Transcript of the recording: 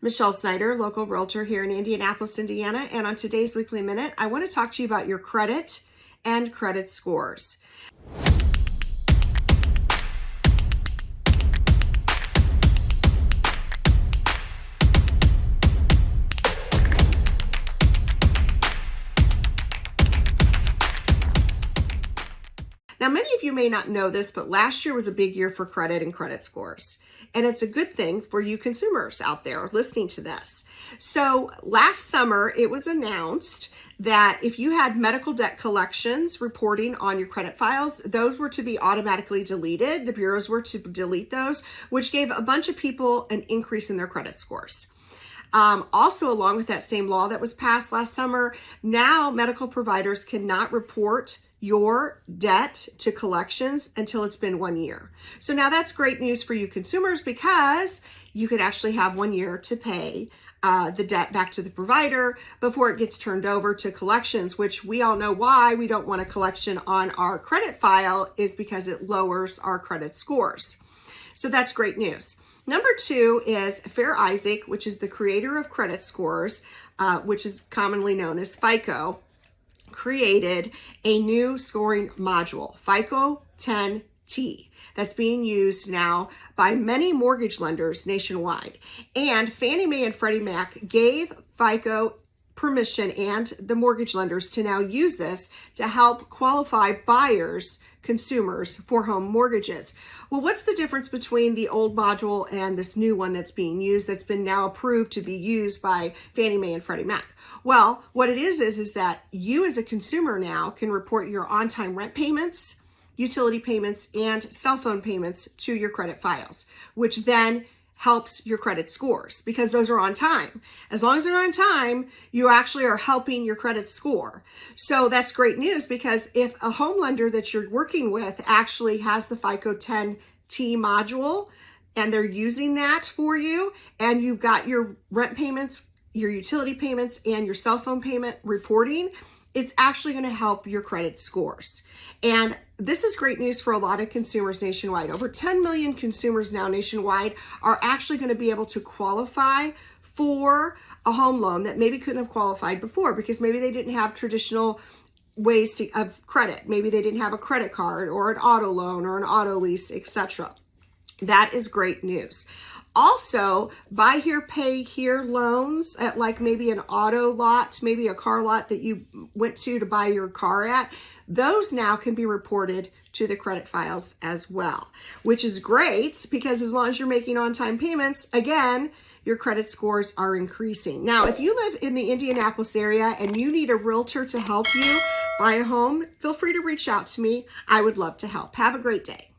Michelle Snyder, local realtor here in Indianapolis, Indiana, and on today's Weekly Minute, I want to talk to you about your credit and credit scores. Now, many of you may not know this, but last year was a big year for credit and credit scores. And it's a good thing for you consumers out there listening to this. So last summer, it was announced that if you had medical debt collections reporting on your credit files, those were to be automatically deleted. The bureaus were to delete those, which gave a bunch of people an increase in their credit scores. Also, along with that same law that was passed last summer, now medical providers cannot report your debt to collections until it's been 1 year. So now that's great news for you consumers because you could actually have 1 year to pay the debt back to the provider before it gets turned over to collections, which we all know why we don't want a collection on our credit file is because it lowers our credit scores. So that's great news. Number two is 𝘚𝘯𝘺𝘰𝘊, which is the creator of credit scores, which is commonly known as FICO, created a new scoring module, FICO 10T, that's being used now by many mortgage lenders nationwide. And Fannie Mae and Freddie Mac gave FICO permission and the mortgage lenders to now use this to help qualify buyers, consumers for home mortgages. Well, what's the difference between the old module and this new one that's being used that's been now approved to be used by Fannie Mae and Freddie Mac? Well, what it is that you as a consumer now can report your on-time rent payments, utility payments, and cell phone payments to your credit files, which then helps your credit scores because those are on time. As long as they're on time, you actually are helping your credit score. So that's great news because if a home lender that you're working with actually has the FICO 10T module and they're using that for you and you've got your rent payments, your utility payments, and your cell phone payment reporting, it's actually going to help your credit scores. And this is great news for a lot of consumers nationwide. Over 10 million consumers now nationwide are actually going to be able to qualify for a home loan that maybe couldn't have qualified before because maybe they didn't have traditional ways of credit. Maybe they didn't have a credit card or an auto loan or an auto lease, etc. That is great news. Also, buy here, pay here loans at like maybe an auto lot, maybe a car lot that you went to buy your car at, those now can be reported to the credit files as well, which is great because as long as you're making on-time payments, again, your credit scores are increasing. Now, if you live in the Indianapolis area and you need a realtor to help you buy a home, feel free to reach out to me. I would love to help. Have a great day.